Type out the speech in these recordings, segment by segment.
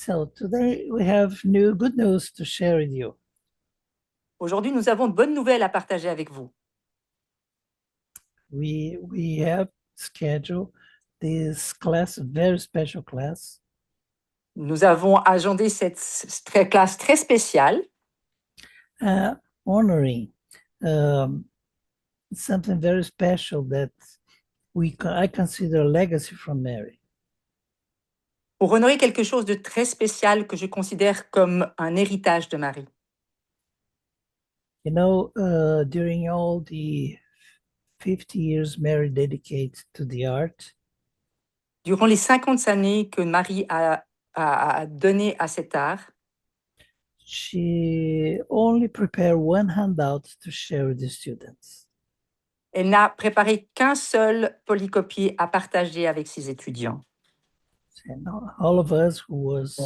So today we have new good news to share with you. Aujourd'hui, nous avons de bonnes nouvelles à partager avec vous. We have scheduled this class, a very special class, Nous avons agendé cette classe très spéciale honoring something very special that I consider a legacy from Mary. pour honorer quelque chose de très spécial que je considère comme un héritage de Marie. You know, during all the 50 years Mary dedicated to the art, Durant les 50 années que Marie a donné à cet art, she only prepared one handout to share with the students. elle n'a préparé qu'un seul polycopier à partager avec ses étudiants. And all of us who was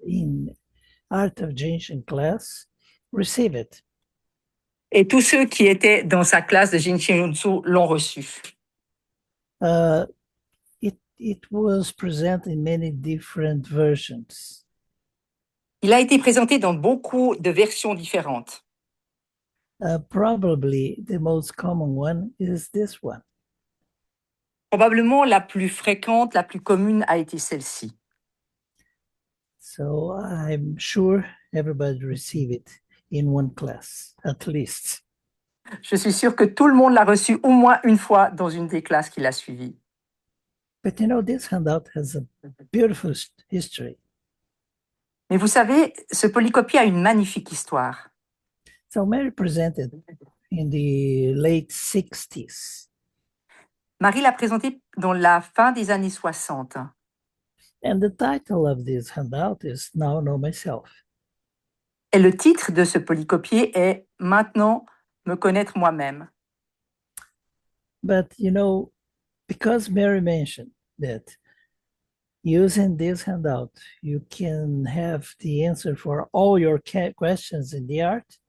in Art of Jin Shin class receive it. Et tous ceux qui étaient dans sa classe de Jin Shin Jyutsu l'ont reçu. It was presented in many different versions. Il a été présenté dans beaucoup de versions différentes. Probably the most common one is this one. Probablement la plus fréquente, la plus commune a été celle-ci. So I'm sure everybody received it in one class, at least. Je suis sûre que tout le monde l'a reçu au moins une fois dans une des classes qu'il a suivies. But you know, this handout has a beautiful history. Mais vous savez, ce polycopier a une magnifique histoire. So Mary presented in the late 60s. Marie l'a présenté dans la fin des années 60. And the title of this handout is Now Know Myself. Et le titre de ce polycopier est « Maintenant, me connaître moi-même ». But, you know, because Mary mentioned that using this handout, you can have the answer for all your questions in the art.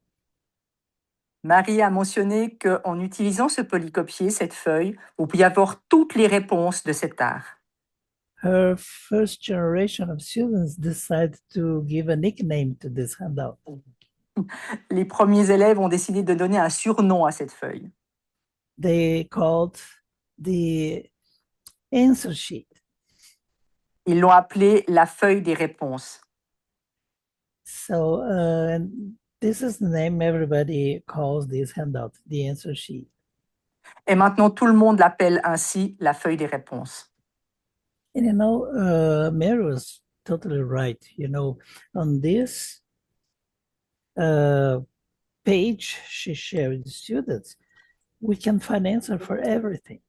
Marie a mentionné qu'en utilisant ce polycopier, cette feuille, vous pouvez avoir toutes les réponses de cet art. Her first generation of students decided to give a nickname to this handout. Les premiers élèves ont décidé de donner un surnom à cette feuille. They called the answer sheet. Ils l'ont appelée la feuille des réponses. So this is the name everybody calls this handout, the answer sheet. Et maintenant, tout le monde l'appelle ainsi la feuille des réponses. And you know, Mary was totally right. You know, on this page she shared with the students, we can find answer for everything.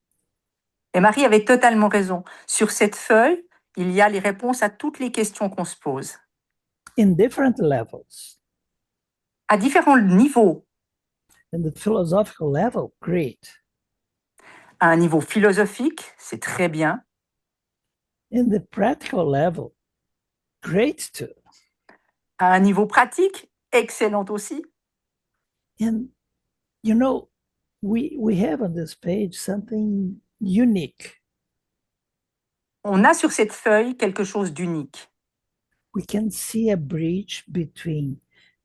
Et Marie avait totalement raison. Sur cette feuille, il y a les réponses à toutes les questions qu'on se pose. In different levels. À différents niveaux. In the philosophical level, great. À un niveau philosophique, c'est très bien. In the practical level, great too. À un niveau pratique, excellent aussi. And you know, we have on this page something unique. On a sur cette feuille quelque chose d'unique. We can see a bridge between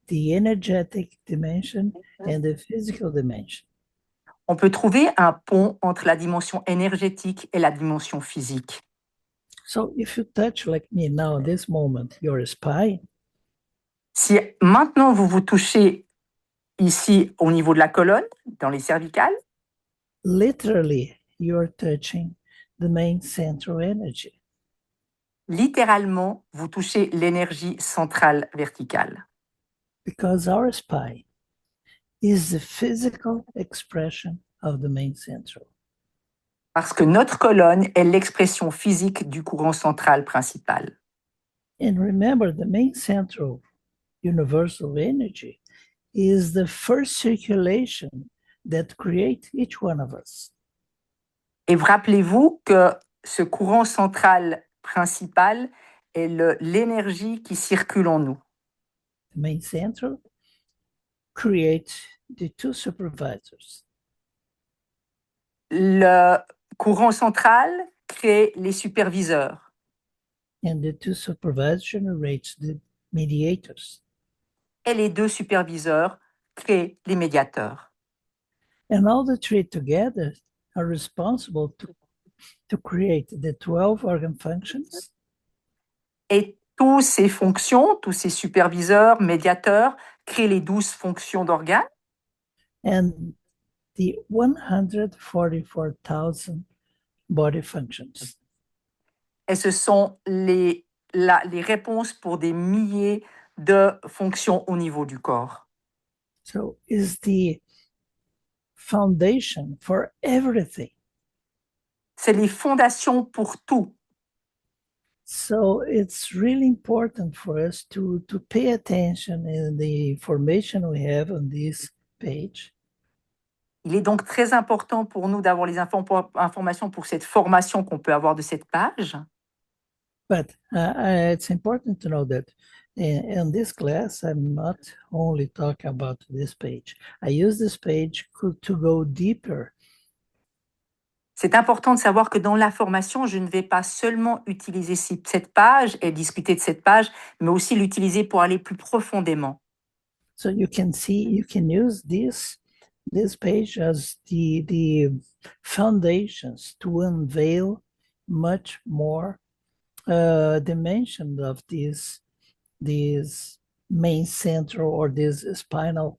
the energetic dimension and the physical dimension. On peut trouver un pont entre la dimension énergétique et la dimension physique. So if you touch like me now in this moment, your spine. Si maintenant vous vous touchez ici au niveau de la colonne, dans les cervicales, literally you're touching the main central energy. Littéralement, vous touchez l'énergie centrale verticale. Because our spine is the physical expression of the main central. Parce que notre colonne est l'expression physique du courant central principal. And remember, the main central universal energy is the first circulation that creates each one of us. Et rappelez-vous que ce courant central principal est l'énergie qui circule en nous. The main central creates the two supervisors. Le courant central crée les superviseurs. and the two supervisors generate the mediators. Et les deux superviseurs créent les médiateurs. And all the three together are responsible to create the 12 organ functions. Et tous ces fonctions, tous ces superviseurs, médiateurs, créent les 12 fonctions d'organes And the 144,000 body functions. et ce sont les réponses pour des milliers de fonctions au niveau du corps. So is the foundation for everything. C'est les fondations pour tout. So it's really important for us to pay attention in the information we have on this page. Il est donc très important pour nous d'avoir les informations pour cette formation qu'on peut avoir de cette page. But it's important to know that in this class, I'm not only talking about this page. I use this page to go deeper. C'est important de savoir que dans la formation, je ne vais pas seulement utiliser cette page et discuter de cette page, mais aussi l'utiliser pour aller plus profondément. So you can see, you can use this page as the foundations to unveil much more dimension of this main central or this spinal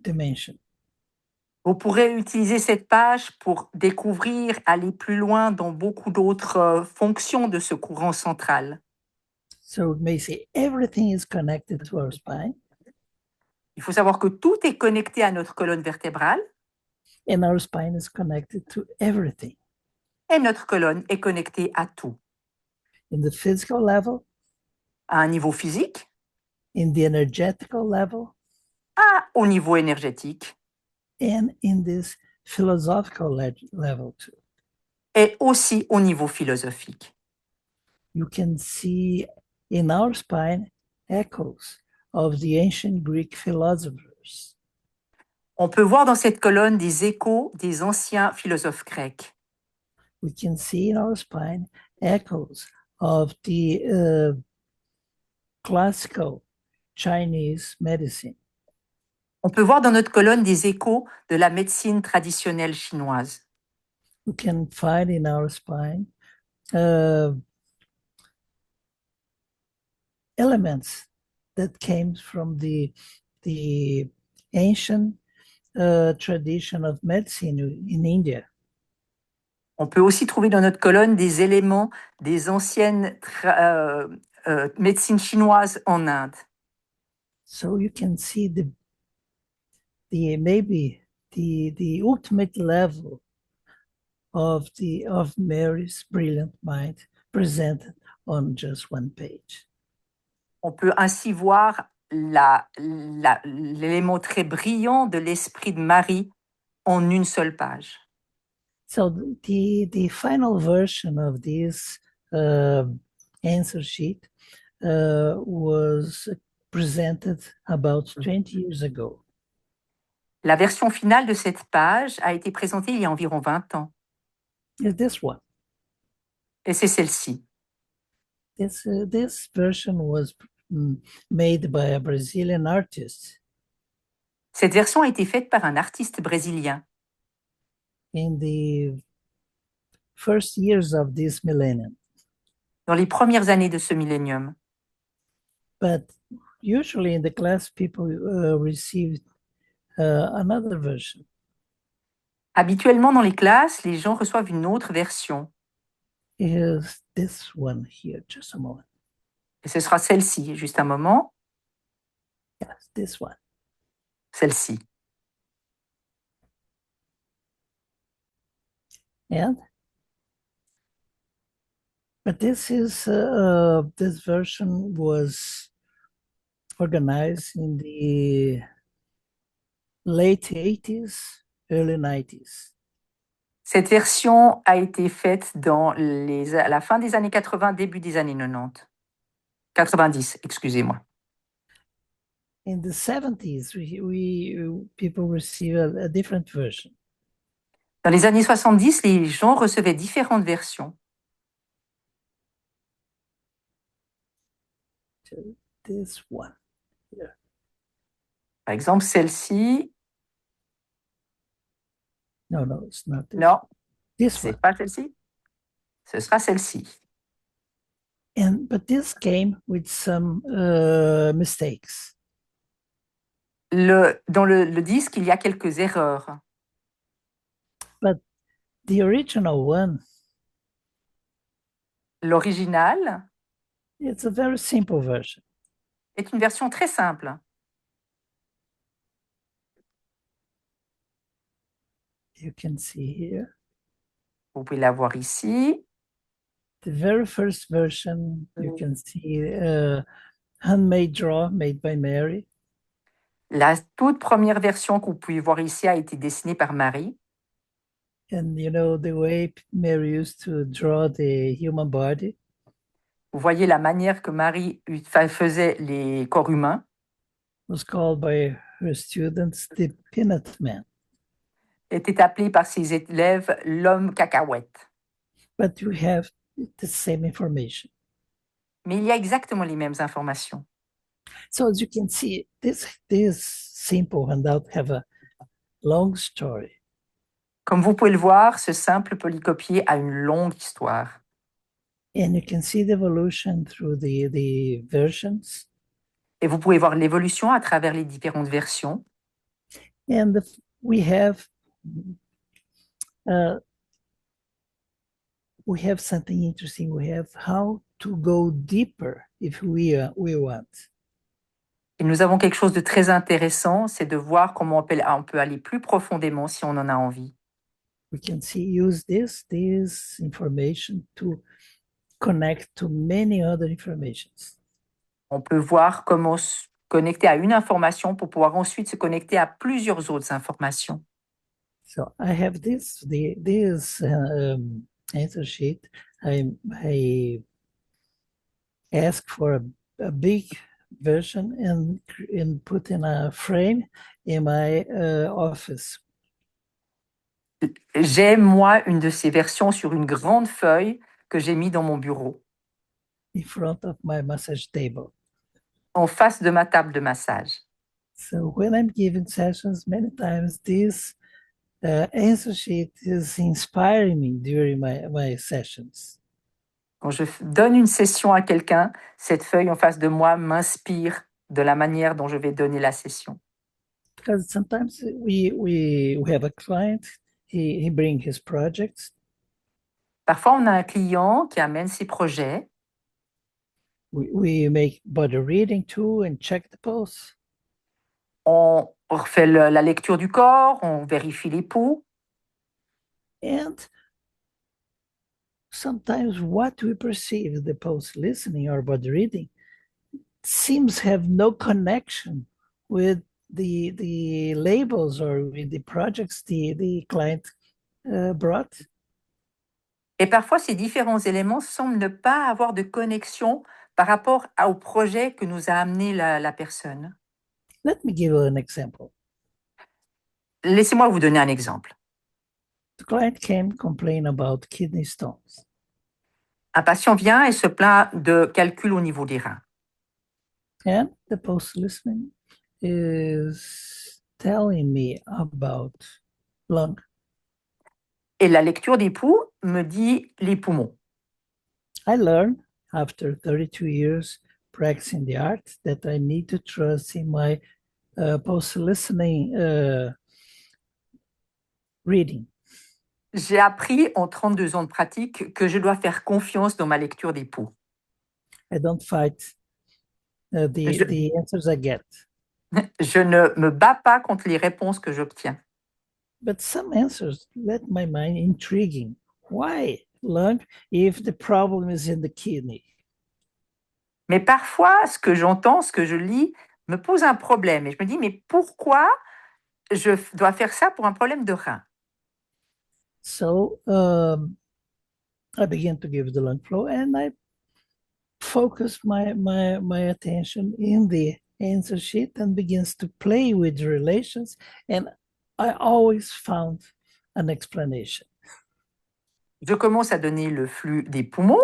dimension. Vous pourrez utiliser cette page pour découvrir, aller plus loin dans beaucoup d'autres fonctions de ce courant central. So it may say everything is connected to our spine. Il faut savoir que tout est connecté à notre colonne vertébrale And our spine is connected to everything. et notre colonne est connectée à tout. In the physical level, À un niveau physique, in the energetical level, au niveau énergétique and in this philosophical level too. et aussi au niveau philosophique. You can see in our spine echoes of the ancient Greek philosophers. On peut voir dans cette colonne des échos des anciens philosophes grecs. We can see in our spine echoes of the classical Chinese medicine. On peut voir dans notre colonne des échos de la médecine traditionnelle chinoise. We can find in our spine elements that came from the ancient tradition of medicine in India. On peut aussi trouver dans notre colonne des éléments des anciennes médecines chinoises en Inde. So you can see maybe the ultimate level of Mary's brilliant mind presented on just one page. On peut ainsi voir l'élément très brillant de l'esprit de Marie en une seule page. So the final version of this answer sheet was presented about 20 years ago. La version finale de cette page a été présentée il y a environ 20 ans. Is this one? Et c'est celle-ci. This version was made by a Brazilian artist. Cette version a été faite par un artiste brésilien. In the first years of this millennium. Dans les premières années de ce millénium. But usually in the class, people received another version. Habituellement, dans les classes, les gens reçoivent une autre version. Is this one here? Just a moment. Et ce sera celle-ci, juste un moment. Yes, this one. Celle-ci. But this version was organized in the late 80s, early 90s. Cette version a été faite à la fin des années 80, début des années 90. 90, excusez-moi. In the 70s, people receive a different version. Dans les années 70, les gens recevaient différentes versions. to this one here. Par exemple, celle-ci, No, no, it's not this. non, This c'est one. pas celle-ci. Ce sera celle-ci. But this came with some mistakes. Dans le disque, il y a quelques erreurs. But the original one, L'original it's a very simple version. est une version très simple. You can see here. Vous pouvez la voir ici. The very first version, you can see a handmade draw made by Mary. La toute première version que vous pouvez voir ici a été dessinée par Marie. And you know the way Mary used to draw the human body. Vous voyez la manière que Marie faisait les corps humains. Was called by her students the peanut man. Était appelé par ses élèves l'homme cacahuète. But you have the same information. Mais il y a exactement les mêmes informations. So as you can see, this simple handout have a long story. Comme vous pouvez le voir, ce simple polycopier a une longue histoire. And you can see the evolution through the versions. Et vous pouvez voir l'évolution à travers les différentes versions. And we have something interesting. We have how to go deeper if we want. Et nous avons quelque chose de très intéressant, c'est de voir comment on peut aller plus profondément si on en a envie. We can use this information to connect to many other informations. On peut voir comment se connecter à une information pour pouvoir ensuite se connecter à plusieurs autres informations. So I have this answer sheet. I ask for a big version and put in a frame in my office. J'ai, moi, une de ces versions sur une grande feuille que j'ai mis dans mon bureau, In front of my massage table. en face de ma table de massage. So when I'm giving sessions, many times this answer sheet is inspiring me during my sessions. Quand je donne une session à quelqu'un, cette feuille en face de moi m'inspire de la manière dont je vais donner la session. Because sometimes we have a client, he brings his projects. Parfois, on a un client qui amène ses projets. We make body reading too and check the pulse. On refait la lecture du corps, on vérifie les pouls. And sometimes what we perceive, the pulse listening or body reading, seems have no connection with the labels or with the projects the client brought. Et parfois, ces différents éléments semblent ne pas avoir de connexion par rapport au projet que nous a amené la personne. Let me give you an example. Laissez-moi vous donner un exemple. The client came complain about kidney stones. Un patient vient et se plaint de calculs au niveau des reins. And the pulse listening is telling me about lung. Et la lecture des pouls me dit les poumons. I learned after 32 years practicing the art that I need to trust in my pulse listening reading. J'ai appris en 32 ans de pratique que je dois faire confiance dans ma lecture des pouls. I don't fight the answers I get. Je ne me bats pas contre les réponses que j'obtiens. But some answers let my mind intriguing. Why lung if the problem is in the kidney? Mais parfois, ce que j'entends, ce que je lis, me pose un problème. Et je me dis, mais pourquoi je dois faire ça pour un problème de rein? So I began to give the lung flow and I focus my attention in the answer sheet and begins to play with relations. And I always found an explanation. Je commence à donner le flux des poumons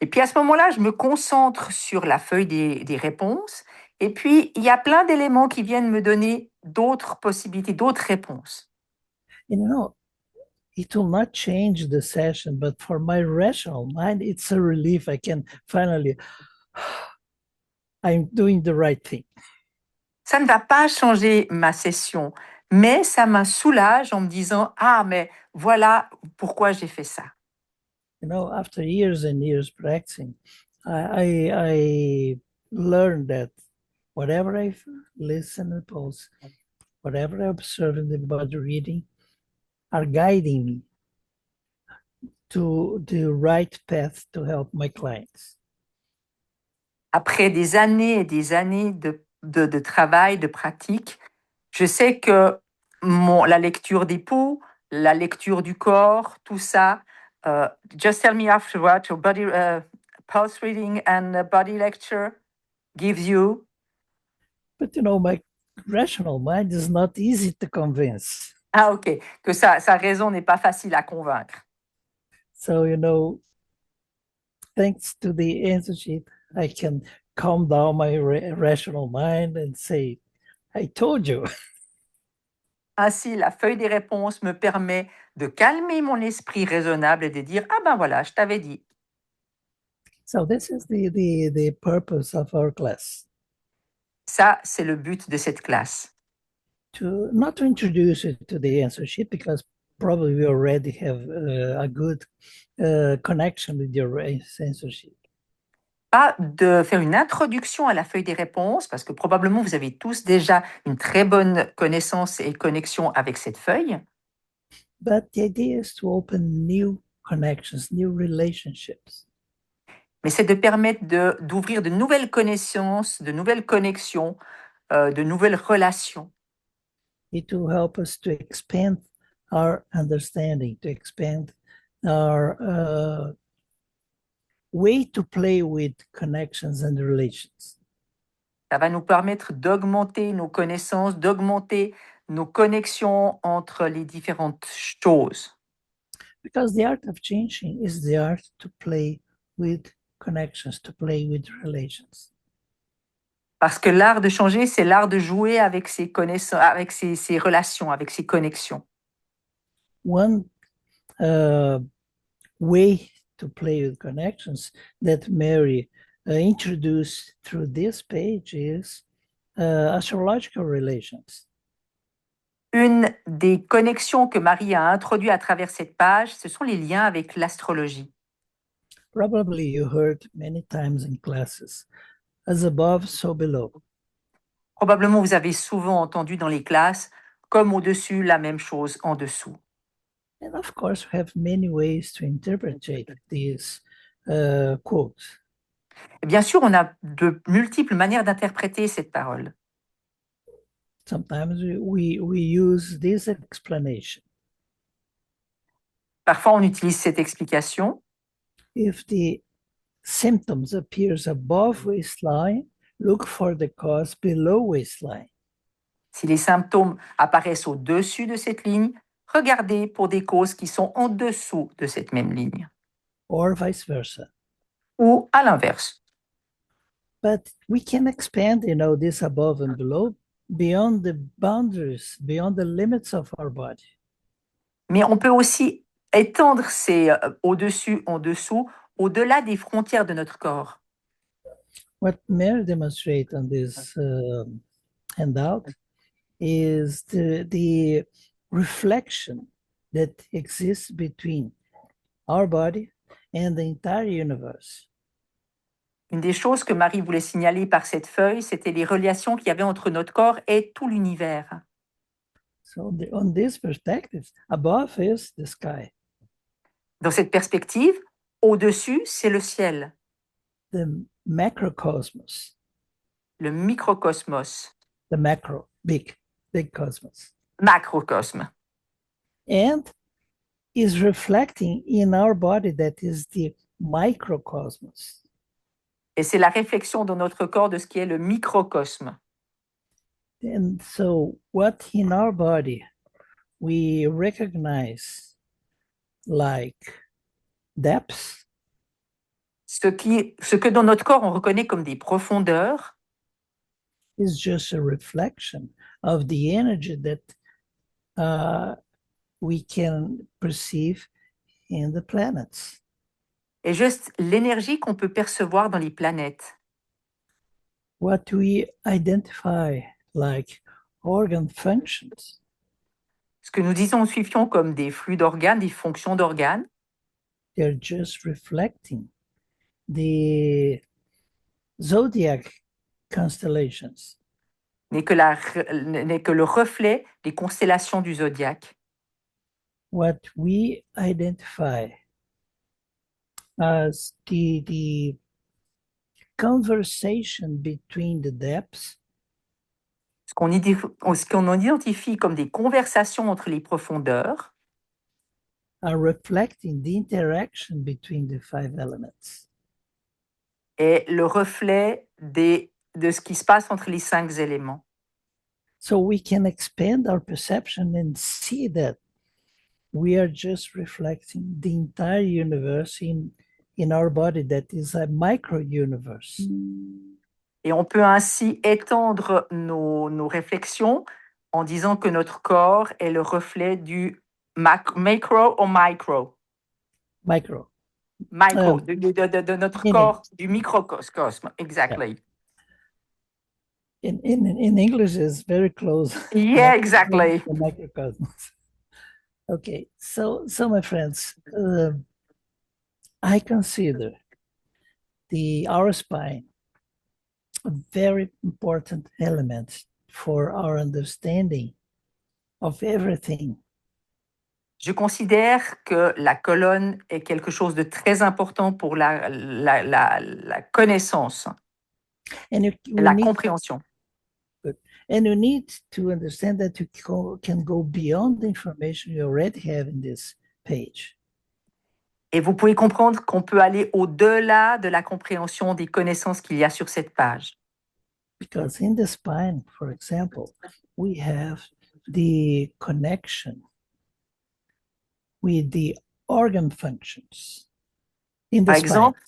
Et puis à ce moment-là, je me concentre sur la feuille des réponses. Et puis, il y a plein d'éléments qui viennent me donner d'autres possibilités, d'autres réponses. And it will not change the session, but for my rational mind, it's a relief. I can finally, I'm doing the right thing. Ça ne va pas changer ma session, mais ça me soulage en me disant, ah, mais voilà pourquoi j'ai fait ça. After years and years practicing, I learned that whatever I listen and pause, whatever I observe in the body reading, are guiding me to the right path to help my clients. Après des années et des années de travail, de pratique, je sais que la lecture des pouls, la lecture du corps, tout ça, just tell me afterward, your body pulse reading and body lecture gives you. But my rational mind is not easy to convince. Ah, ok, que sa raison n'est pas facile à convaincre. So, thanks to the answer sheet, I can calm down my rational mind and say, I told you. Ainsi, la feuille des réponses me permet de calmer mon esprit raisonnable et de dire, ah ben voilà, je t'avais dit. So this is the purpose of our class. Ça, c'est le but de cette classe. Not to introduce you to the answer sheet, because probably we already have a good connection with your answer sheet. Pas de faire une introduction à la feuille des réponses, parce que probablement vous avez tous déjà une très bonne connaissance et connexion avec cette feuille. But the idea is to open new connections, new relationships. Mais c'est de permettre d'ouvrir de nouvelles connaissances, de nouvelles connexions, de nouvelles relations. It will help us to expand our understanding, to expand our way to play with connections and relations. Ça va nous permettre d'augmenter nos connaissances, d'augmenter nos connexions entre les différentes choses. Because the art of changing is the art to play with connections, to play with relations. Parce que l'art de changer, c'est l'art de jouer avec ses connaissances, avec ses relations, avec ses connexions. One way to play with connections that Mary introduced through this page is astrological relations. Une des connexions que Marie a introduites à travers cette page, ce sont les liens avec l'astrologie. Probably you heard many times in classes, as above, so below. Probablement, vous avez souvent entendu dans les classes, comme au-dessus, la même chose en dessous. And of course, we have many ways to interpret these quotes. Et bien sûr, on a de multiples manières d'interpréter cette parole. Sometimes we use this explanation. Parfois, on utilise cette explication. If the symptoms appears above waistline, look for the cause below waistline. Si les symptômes apparaissent au-dessus de cette ligne, regardez pour des causes qui sont en dessous de cette même ligne. Or vice versa. Ou à l'inverse. But we can expand, this above and below beyond the boundaries, beyond the limits of our body. Mais on peut aussi étendre ces au-dessus, en dessous, au-delà des frontières de notre corps. What Mary demonstrates on this handout is the reflection that exists between our body and the entire universe. Une des choses que Marie voulait signaler par cette feuille, c'était les relations qu'il y avait entre notre corps et tout l'univers. So on this perspective, above is the sky. Dans cette perspective, au-dessus, c'est le ciel, The macrocosmos, le microcosmos, the macro, big cosmos. macrocosme. And is reflecting in our body that is the microcosmos. Et c'est la réflexion dans notre corps de ce qui est le microcosme. And so what in our body we recognize like depths, Ce que dans notre corps on reconnaît comme des profondeurs is just a reflection of the energy that we can perceive in the planets. est juste l'énergie qu'on peut percevoir dans les planètes. What we identify like organ functions Ce que nous disons suivants comme des flux d'organes, des fonctions d'organes, they're just reflecting the zodiac constellations. n'est que le reflet des constellations du zodiaque. What we identify as the conversation between the depths Ce qu'on identifie comme des conversations entre les profondeurs are reflecting the interaction between the five elements. est le reflet de ce qui se passe entre les 5 éléments. So we can expand our perception and see that we are just reflecting the entire universe in our body that is a micro universe. Et on peut ainsi étendre nos réflexions en disant que notre corps est le reflet du macro ou micro. Micro. Micro, de notre corps, du microcosme, exactly. In English is very close. Yeah, exactly. The microcosmos. Okay, so my friends, I consider our spine a very important element for our understanding of everything. Je considère que la colonne est quelque chose de très important pour la connaissance, la compréhension. And you need to understand that you can go beyond the information you already have in this page. Et vous pouvez comprendre qu'on peut aller au-delà de la compréhension des connaissances qu'il y a sur cette page. Because in the spine, for example, we have the connection with the organ functions. In the Par spine. exemple,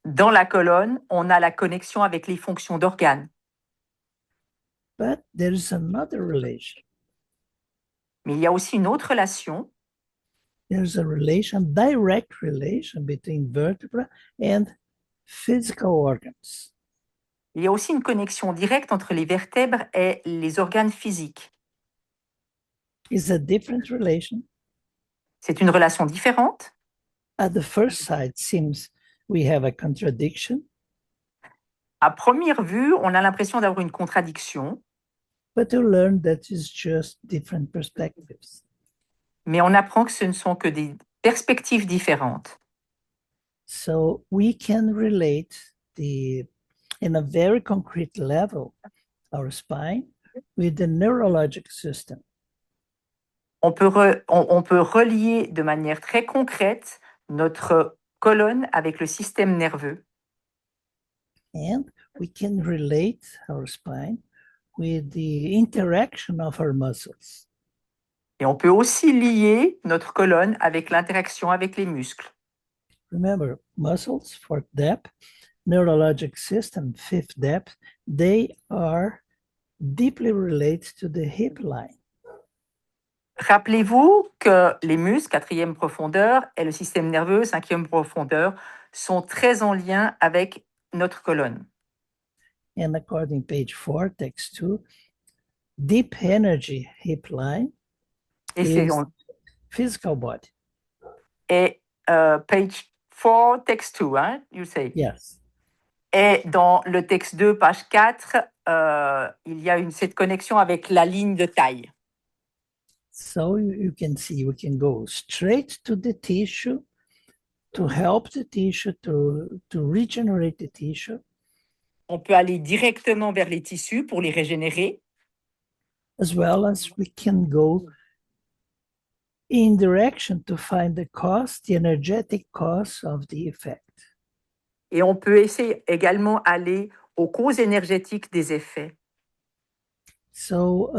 dans la colonne, on a la connexion avec les fonctions d'organes. But there is another relation. Mais il y a aussi une autre relation. There's a direct relation between vertebrae and physical organs. Il y a aussi une connexion directe entre les vertèbres et les organes physiques. It's a different relation. C'est une relation différente. At the first sight, seems we have a contradiction. À première vue, on a l'impression d'avoir une contradiction. But you learn that it's just different perspectives. Mais on apprend que ce ne sont que des perspectives différentes. So we can relate in a very concrete level, our spine with the neurologic system. On peut relier de manière très concrète notre colonne avec le système nerveux. And we can relate our spine with the interaction of our muscles. Et on peut aussi lier notre colonne avec l'interaction avec les muscles. Remember, muscles, fourth depth, neurologic system, fifth depth, they are deeply related to the hip line. Rappelez-vous que les muscles, 4e profondeur, et le système nerveux, 5e profondeur, sont très en lien avec notre colonne. And according to page 4, text 2, deep energy hip line is physical body. Et page 4, text 2, hein, you say? Yes. Et dans le texte 2, page 4, il y a cette connexion avec la ligne de taille. So you can see, we can go straight to the tissue to help the tissue to regenerate the tissue. On peut aller directement vers les tissus pour les régénérer. As well as we can go in direction to find the cause, the energetic cause of the effect. Et on peut essayer également aller aux causes énergétiques des effets. So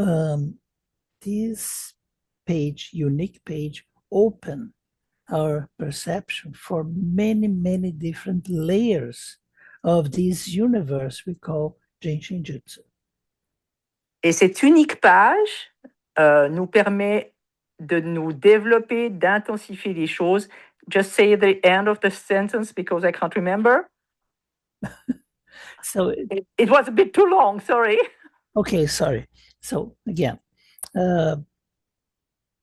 this page, unique page, open our perception for many, many different layers of this universe we call Jin Shin Jyutsu. Et cette unique page nous permet de nous développer, d'intensifier les choses. Just say the end of the sentence because I can't remember. So it was a bit too long, sorry. Okay, sorry. So again,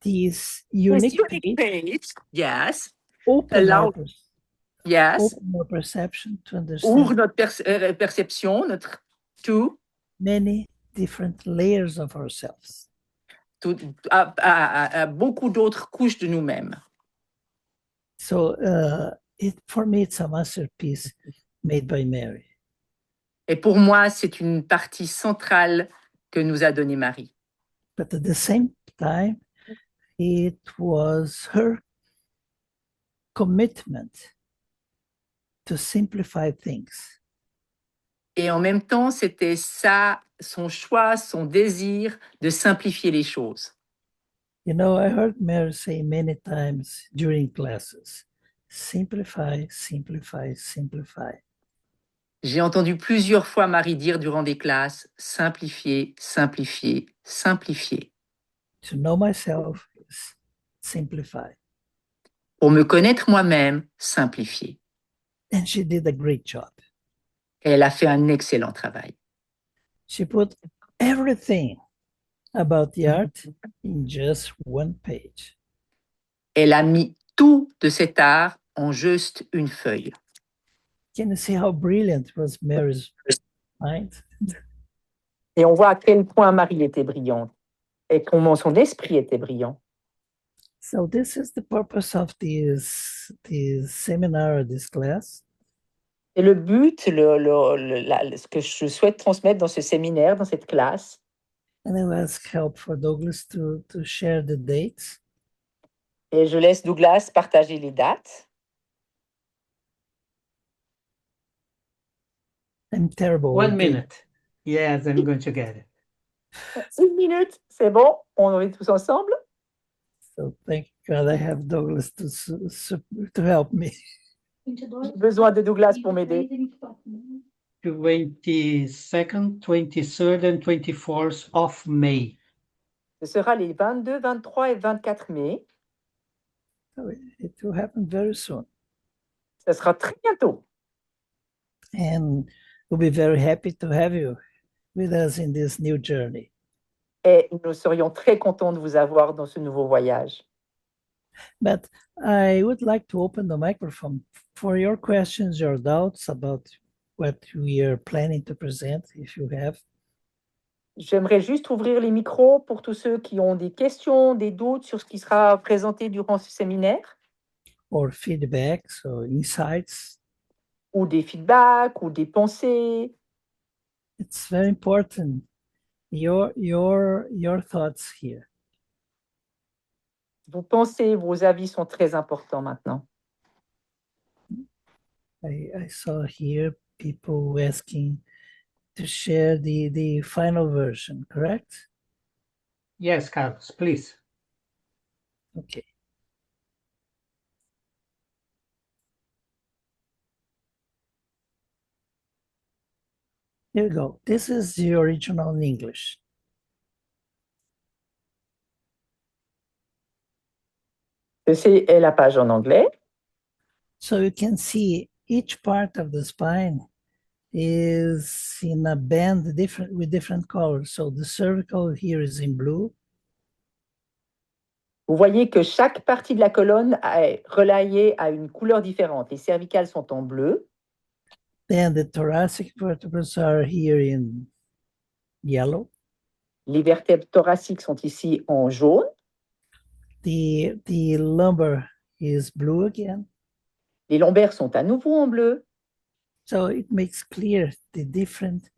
this unique page, yes, open allow, our, yes, open our perception to ouvre understand notre perception, notre to many different layers of ourselves. à beaucoup d'autres couches de nous-mêmes. So for me, it's a masterpiece made by Mary. Et pour moi, c'est une partie centrale que nous a donnée Marie. But at the same time, it was her commitment to simplify things. Et en même temps, c'était son choix, son désir de simplifier les choses. You know, I heard Mary say many times during classes, simplify, simplify, simplify. J'ai entendu plusieurs fois Marie dire durant des classes, simplifier, simplifier, simplifier. To know myself is simplify. Pour me connaître moi-même, simplifier. And she did a great job. Et elle a fait un excellent travail. She put everything about the art in just one page. Elle a mis tout de cet art en juste une feuille. Can you see how brilliant was Mary's mind? Et on voit à quel point Marie était brillante et comment son esprit était brillant. So this is the purpose of this seminar, this class. Et le but, ce que je souhaite transmettre dans ce séminaire, dans cette classe. And I will ask help for Douglas to share the dates. Et je laisse Douglas partager les dates. I'm terrible. 1 minute. Yes, I'm going to get it. 1 minute, c'est bon, on est tous ensemble. So thank God I have Douglas to help me. J'ai besoin de Douglas pour m'aider. 22nd, 23rd and 24th of May. Ce sera les 22, 23 et 24 mai. So it will happen very soon. Ce sera très bientôt. And we'll be very happy to have you with us in this new journey. Et nous serions très contents de vous avoir dans ce nouveau voyage. But I would like to open the microphone for your questions, your doubts about what we are planning to present, if you have. J'aimerais juste ouvrir les micros pour tous ceux qui ont des questions, des doutes sur ce qui sera présenté durant ce séminaire. Or feedbacks or insights. Ou des feedbacks, ou des pensées. It's very important, your thoughts here. Vos pensées, vos avis sont très importants maintenant. I saw here people asking to share the final version, correct? Yes, Carlos, please. Okay. Here we go. This is the original in English. Ceci est la page en anglais. So you can see each part of the spine is in a band with different colors. So the cervical here is in blue. Vous voyez que chaque partie de la colonne est relayée à une couleur différente. Les cervicales sont en bleu. Then the thoracic vertebrae are here in yellow. Les vertèbres thoraciques sont ici en jaune. The lumbar is blue again. Les lombaires sont à nouveau en bleu. So it makes clear the different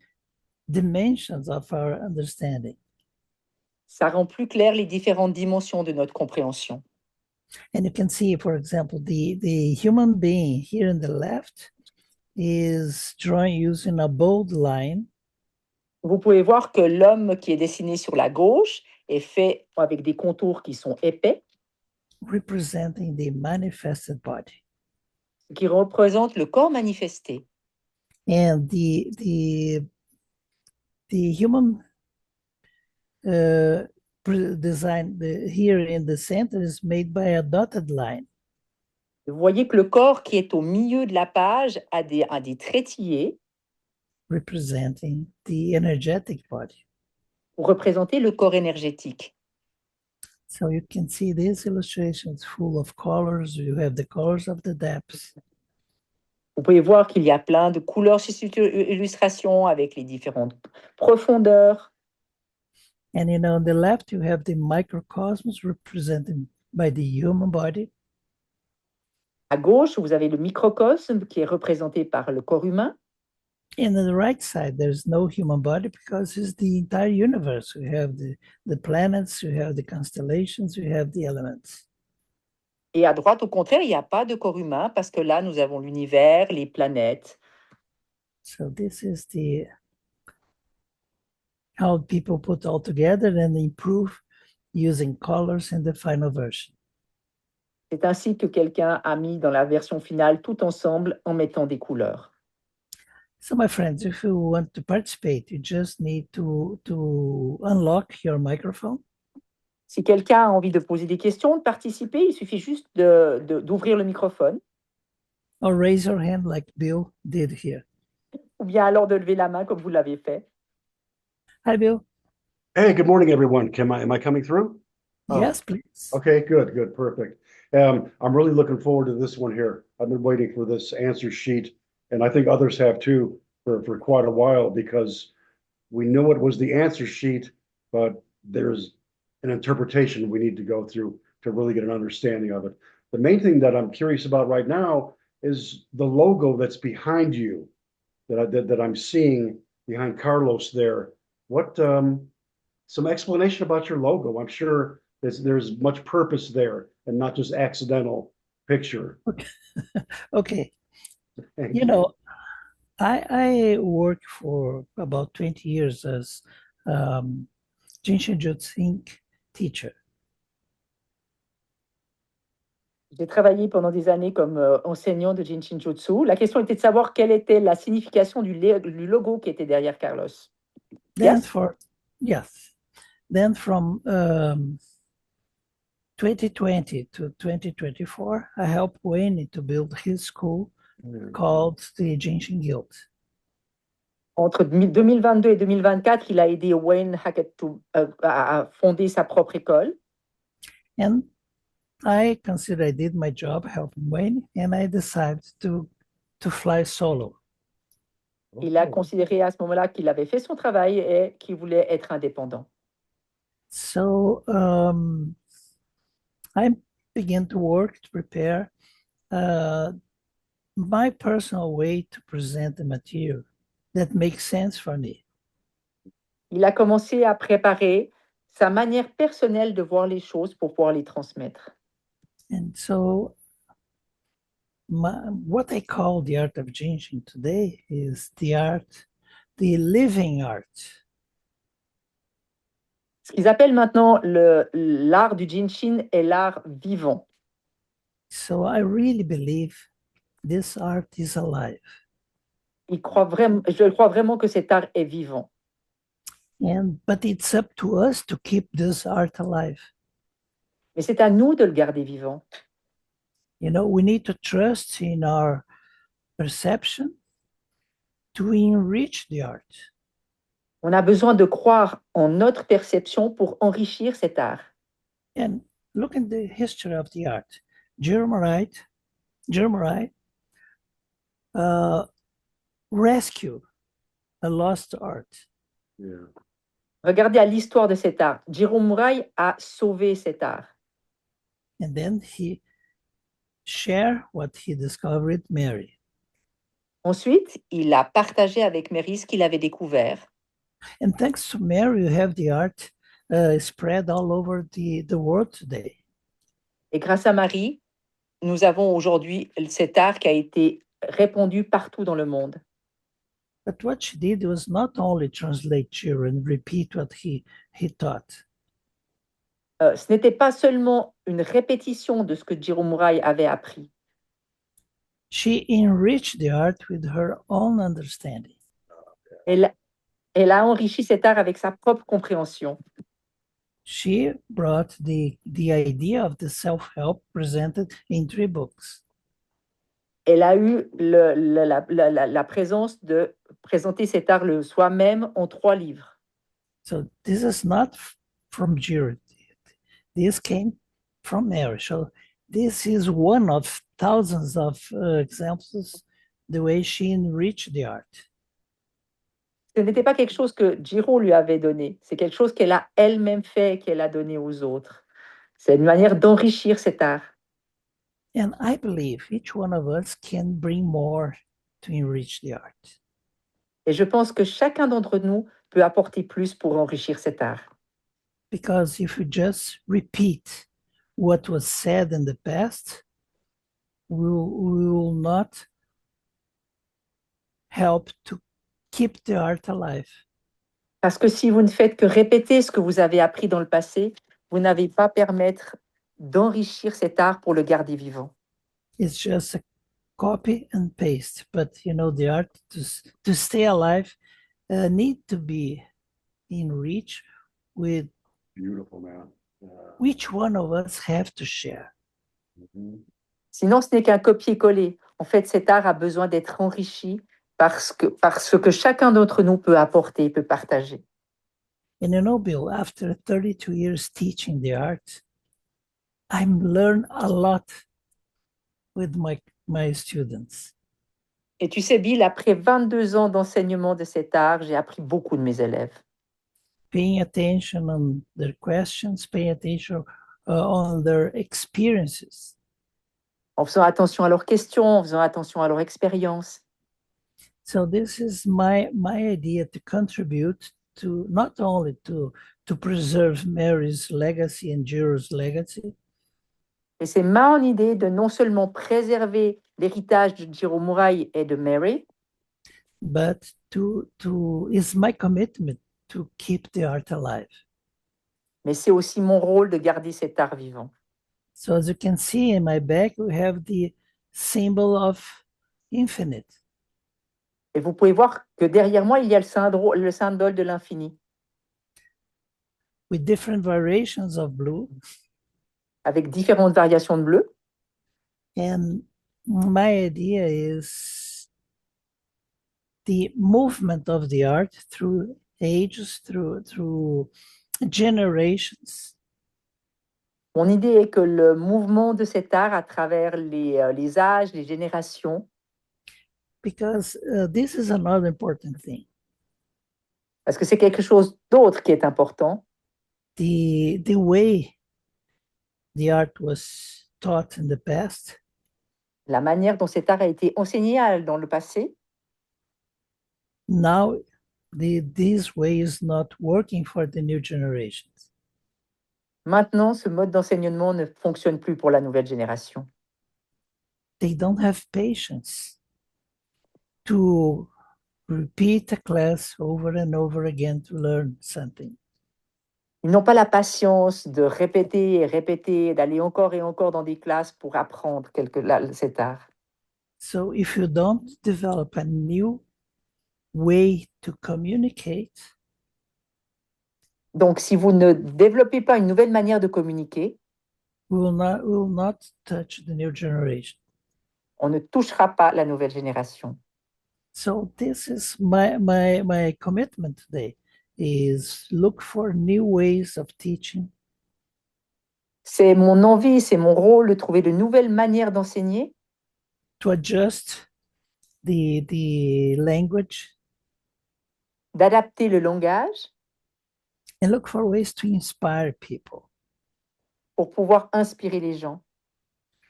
dimensions of our understanding. Ça rend plus clair les différentes dimensions de notre compréhension. And you can see, for example, the human being here in the left is drawing using a bold line. Vous pouvez voir que l'homme qui est dessiné sur la gauche est fait avec des contours qui sont épais. representing the manifested body. qui représente le corps manifesté. And the human design here in the center is made by a dotted line. Vous voyez que le corps qui est au milieu de la page a des traitillés representing the energetic body. pour représenter le corps énergétique. So you can see this illustration is full of colors. You have the colors of the depths. Vous pouvez voir qu'il y a plein de couleurs sur cette illustration avec les différentes profondeurs. And on the left, you have the microcosmos represented by the human body. À gauche, vous avez le microcosme qui est représenté par le corps humain. And on the right side, there's no human body because it's the entire universe. You have the planets, you have the constellations, you have the elements. Et à droite, au contraire, il n'y a pas de corps humain parce que là, nous avons l'univers, les planètes. So this is how people put all together and improve using colors in the final version. C'est ainsi que quelqu'un a mis dans la version finale tout ensemble en mettant des couleurs. So my friends, if you want to participate, you just need to unlock your microphone. Si quelqu'un a envie de poser des questions, de participer, il suffit juste d'ouvrir le microphone. Or raise your hand like Bill did here. Ou bien alors de lever la main comme vous l'avez fait. Hi, Bill. Hey, good morning, everyone. Am I coming through? Yes, please. Okay, good, perfect. I'm really looking forward to this one here. I've been waiting for this answer sheet, and I think others have too for quite a while because we knew it was the answer sheet, but there's an interpretation we need to go through to really get an understanding of it. The main thing that I'm curious about right now is the logo that's behind you that I'm seeing behind Carlos there. What some explanation about your logo? I'm sure there's much purpose there and not just accidental picture. Okay. I worked for about 20 years as Jin Shin Jyutsu teacher. J'ai travaillé pendant des années comme enseignant de Jin Shin Jyutsu. La question était de savoir quelle était la signification du logo qui était derrière Carlos. Then from 2020 to 2024, I helped Wayne to build his school called the Jin Shin Guild. Entre 2022 et 2024, il a aidé Wayne Hackett à fonder sa propre école. And I consider I did my job helping Wayne, and I decided to fly solo. Il a considéré à ce moment-là qu'il avait fait son travail et qu'il voulait être indépendant. So I began to work to prepare my personal way to present the material that makes sense for me. Il a commencé à préparer sa manière personnelle de voir les choses pour pouvoir les transmettre. And so what I call the art of Jin Shin today is the living art. Ce qu'ils appellent maintenant l'art du Jin Shin est l'art vivant. So I really believe this art is alive. Je crois vraiment que cet art est vivant. But it's up to us to keep this art alive. Mais c'est à nous de le garder vivant. We need to trust in our perception to enrich the art. On a besoin de croire en notre perception pour enrichir cet art. And look at the history of the art. German rescue a lost art. Yeah. Regardez à l'histoire de cet art. Jérôme Muraille a sauvé cet art. And then he shared what he discovered with Mary. Ensuite, il a partagé avec Mary ce qu'il avait découvert. And thanks to Mary, you have the art spread all over the world today. Et grâce à Marie, nous avons aujourd'hui cet art qui a été répandu partout dans le monde. But what she did was not only translate children and repeat what he taught. ce n'était pas seulement une répétition de ce que Jiro Murai avait appris. She enriched the art with her own understanding. Elle, elle a enrichi cet art avec sa propre compréhension. She brought the idea of the self-help presented in 3 books. Elle a eu la présence de présenter cet art le soi-même en 3 livres. So this is not from Jiro. This came from Mary. So this is one of thousands of examples the way she enriched the art. Ce n'était pas quelque chose que Jiro lui avait donné, c'est quelque chose qu'elle a elle-même fait et qu'elle a donné aux autres. C'est une manière d'enrichir cet art. And I believe each one of us can bring more to enrich the art. Et je pense que chacun d'entre nous peut apporter plus pour enrichir cet art. Because if we just repeat what was said in the past, we will not help to keep the art alive. Parce que si vous ne faites que répéter ce que vous avez appris dans le passé, vous n'avez pas permettre d'enrichir cet art pour le garder vivant. It's just a copy and paste, but you know the art to stay alive need to be enriched with Beautiful, man. which one of us have to share. Mhm. Sinon, ce n'est qu'un copier-coller. En fait, cet art a besoin d'être enrichi par ce que chacun d'entre nous peut apporter, peut partager. And you know, Bill, after 32 years teaching the art, I'm learned a lot with my students. Et tu sais, Bill, après 22 ans d'enseignement de cet art, j'ai appris beaucoup de mes élèves. Paying attention on their questions, paying attention on their experiences. En faisant attention à leurs questions, en faisant attention à leur expérience. So this is my idea to contribute to not only to preserve Mary's legacy and Jiro's legacy, Et c'est mon idée de non seulement préserver l'héritage de Jiro Murai et de Mary, but is my commitment to keep the art alive. mais c'est aussi mon rôle de garder cet art vivant. So as you can see in my back, we have the symbol of infinite. Et vous pouvez voir que derrière moi, il y a le symbole de l'infini, With different variations of blue. avec différentes variations de bleu. And my idea is the movement of the art through ages, through generations. Mon idée est que le mouvement de cet art à travers les âges, les générations, Because this is another important thing. parce que c'est quelque chose d'autre qui est important, The way the art was taught in the past la manière dont cet art a été enseigné dans le passé, now this way is not working for the new generations. maintenant, ce mode d'enseignement ne fonctionne plus pour la nouvelle génération. They don't have patience to repeat a class over and over again to learn something. Ils n'ont pas la patience de répéter et répéter, d'aller encore et encore dans des classes pour apprendre cet art. So if you don't develop a new way to communicate, Donc, si vous ne développez pas une nouvelle manière de communiquer, we will not touch the new generation. on ne touchera pas la nouvelle génération. So this is my commitment today, is look for new ways of teaching, C'est mon envie, c'est mon rôle de trouver de nouvelles manières d'enseigner, to adjust the language, d'adapter le langage and look for ways to inspire people. pour pouvoir inspirer les gens.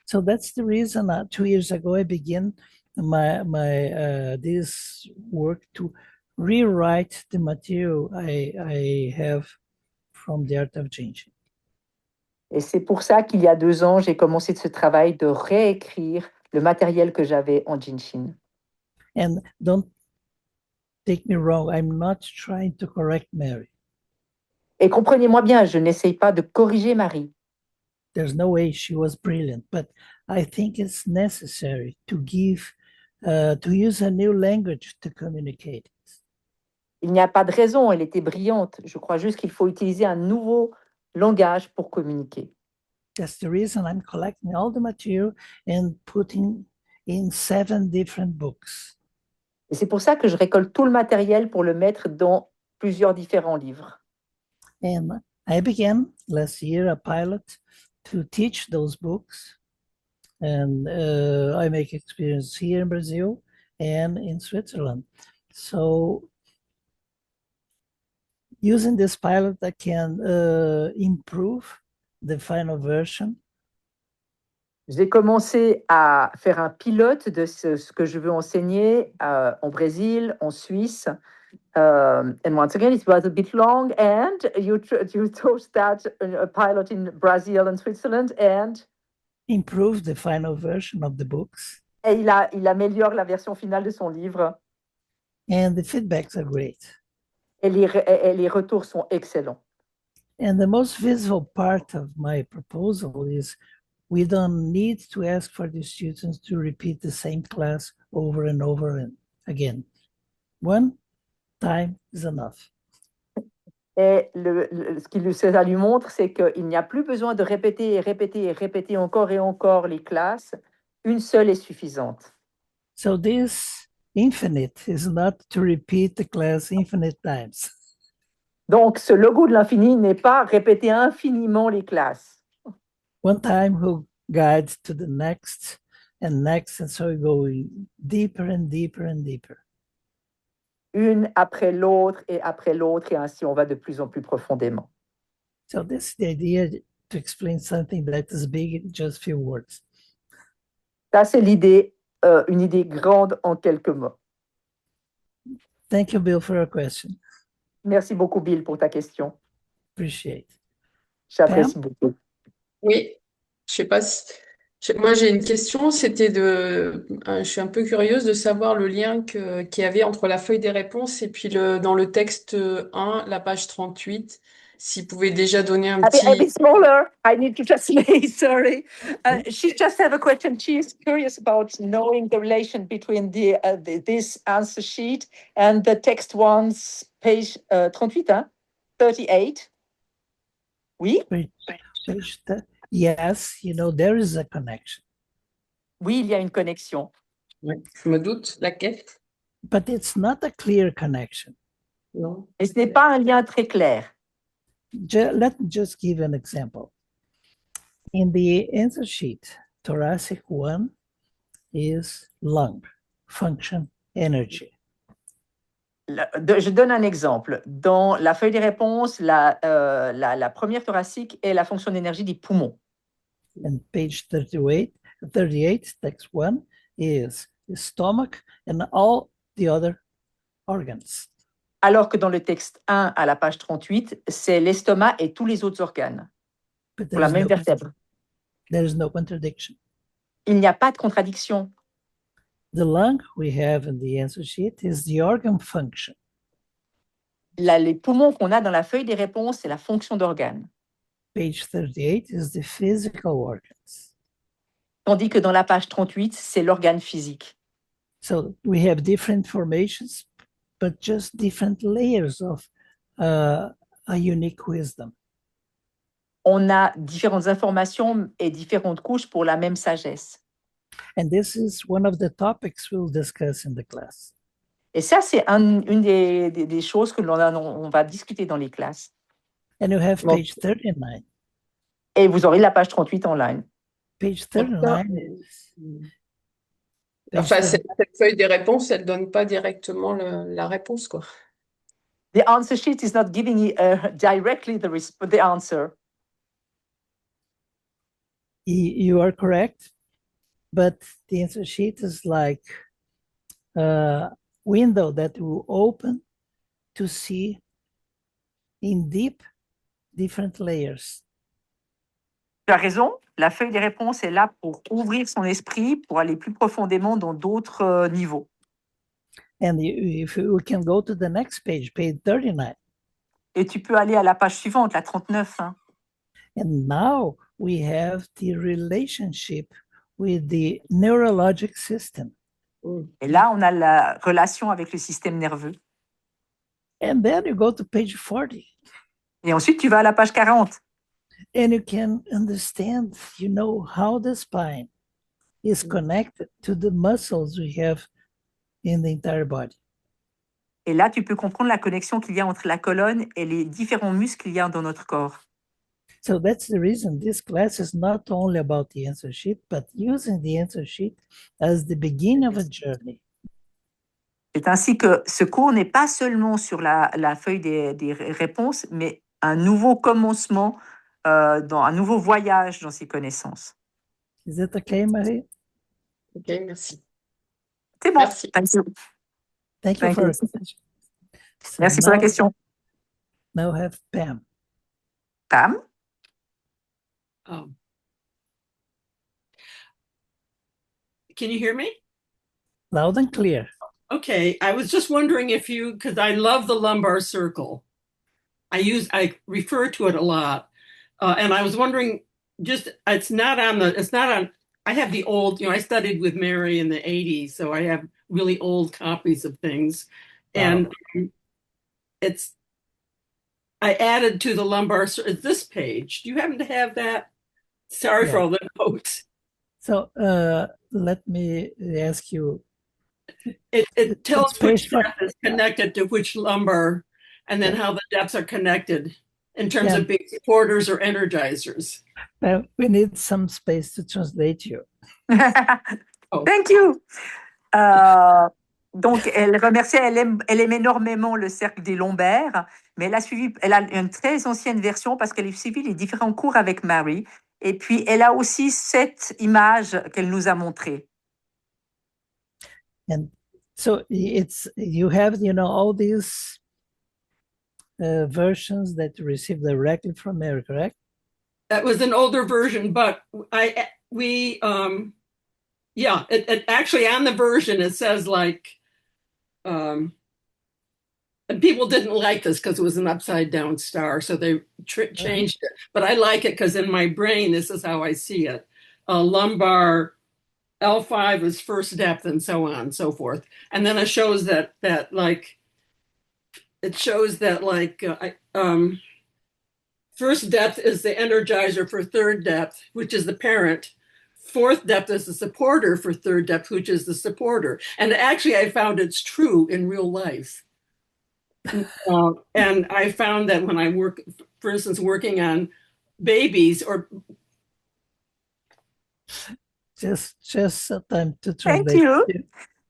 So that's the reason 2 years ago I began my this work to rewrite the material I have from the art of Jin Shin. Et c'est pour ça qu'il y a 2 ans, j'ai commencé ce travail de réécrire le matériel que j'avais en Jin Shin. And don't take me wrong, I'm not trying to correct Mary. Et comprenez-moi bien, je n'essaye pas de corriger Marie. There's no way she was brilliant, but I think it's necessary to to use a new language to communicate. Il n'y a pas de raison, elle était brillante. Je crois juste qu'il faut utiliser un nouveau langage pour communiquer. That's the reason I'm collecting all the material and putting in 7 different books. Et c'est pour ça que je récolte tout le matériel pour le mettre dans plusieurs différents livres. And I began last year a pilot to teach those books. And I make experience here in Brazil and in Switzerland. So using this pilot, I can improve the final version. J'ai commencé à faire un pilote de ce que je veux enseigner en Brésil, en Suisse. And once again, it was a bit long. And you taught that a pilot in Brazil and Switzerland. And Improve the final version of the books. et il améliore la version finale de son livre. And the feedbacks are great. Et les retours sont excellents. And the most visible part of my proposal is we don't need to ask for the students to repeat the same class over and over and again. One time is enough. Et ce qui ça lui montre, c'est qu'il n'y a plus besoin de répéter et répéter et répéter encore et encore les classes. Une seule est suffisante. So this infinite is not to repeat the class infinite times. Donc, ce logo de l'infini n'est pas répéter infiniment les classes. One time will guide to the next, and so we go deeper and deeper and deeper. Une après l'autre, et ainsi on va de plus en plus profondément. So this is the idea to explain something that is big in just few words. Ça, c'est l'idée, une idée grande en quelques mots. Thank you, Bill, for your question. Merci beaucoup, Bill, pour ta question. Appreciate. J'apprécie beaucoup. Oui, je sais pas si... Moi, j'ai une question, c'était je suis un peu curieuse de savoir le lien qu'il y avait entre la feuille des réponses et puis dans le texte 1, la page 38, s'il pouvait déjà donner un A bit petit... smaller. I need to translate. Sorry. She just have a question. She is curious about knowing the relation between this answer sheet and the text one's page 38, hein? 38. Oui? Yes, there is a connection. Oui, il y a une connexion. Ouais, je me doute, laquelle? But it's not a clear connection. Non. Et ce n'est pas un lien très clair. Let me just give an example. In the answer sheet, thoracic 1 is lung, function, energy. Je donne un exemple. Dans la feuille des réponses, la première thoracique est la fonction d'énergie des poumons. And page 38, text 1 is the stomach and all the other organs. Alors que dans le texte 1 à la page 38, c'est l'estomac et tous les autres organes. Pour la même vertèbre. There is no contradiction. Il n'y a pas de contradiction. The lung we have in the answer sheet is the organ function. Les poumons qu'on a dans la feuille des réponses, c'est la fonction d'organe. Page 38 is the physical organs. Tandis que dans la page 38, c'est l'organe physique. So we have different formations, but just different layers of a unique wisdom. On a différentes informations et différentes couches pour la même sagesse. And this is one of the topics we'll discuss in the class. Et ça, c'est une des choses que on va discuter dans les classes. And you have page 39. Et vous aurez la page 38 en ligne. Page 39 Enfin, cette feuille des réponses, elle donne pas directement la réponse, quoi. The answer sheet is not giving you directly the answer. You are correct, but the answer sheet is like a window that will open to see in deep different layers. Tu as raison, la feuille des réponses est là pour ouvrir son esprit, pour aller plus profondément dans d'autres niveaux. And if we can go to the next page, page 39. Et tu peux aller à la page suivante, la 39. Hein. And now we have the relationship with the neurologic system. Et là, on a la relation avec le système nerveux. And then you go to page 40 Et ensuite, tu vas à la page 40. and you can understand, how the spine is connected to the muscles we have in the entire body. Et là, tu peux comprendre la connexion qu'il y a entre la colonne et les différents muscles qu'il y a dans notre corps. So that's the reason this class is not only about the answer sheet, but using the answer sheet as the beginning of a journey. C'est ainsi que ce cours n'est pas seulement sur la feuille des réponses, mais un nouveau commencement, dans un nouveau voyage dans ces connaissances. Is that okay, Marie? Ok, merci. C'est bon. Merci. Thank you. Thank you Thank for you. your attention. So Merci pour la question. Now we have Pam. Pam? Can you hear me? Loud and clear. Okay, I was just wondering if you, because I love the lumbar circle. I refer to it a lot. And I was wondering, it's not on, I have the old, I studied with Mary in the 80s, so I have really old copies of things. And I added to the lumbar, this page. Do you happen to have that? Sorry for all the notes. So let me ask you. It tells which for, depth is connected to which lumbar, and then how the depths are connected in terms of being supporters or energizers. We need some space to translate you. Thank you. Donc, elle remercie, elle aime énormément le cercle des lombaires, mais elle a une très ancienne version parce qu'elle a suivi les différents cours avec Mary. Et puis, elle a aussi cette image qu'elle nous a montrée. And so you have, all these versions that you received directly from Mary, correct? That was an older version, but it actually on the version, it says and people didn't like this because it was an upside down star, so they changed it. But I like it because in my brain, this is how I see it. Lumbar L5 is first depth and so on and so forth. And then it shows that first depth is the energizer for third depth, which is the parent. Fourth depth is the supporter for third depth, which is the supporter. And actually, I found it's true in real life. And I found that when I work, for instance, working on babies or just time to translate. Thank you.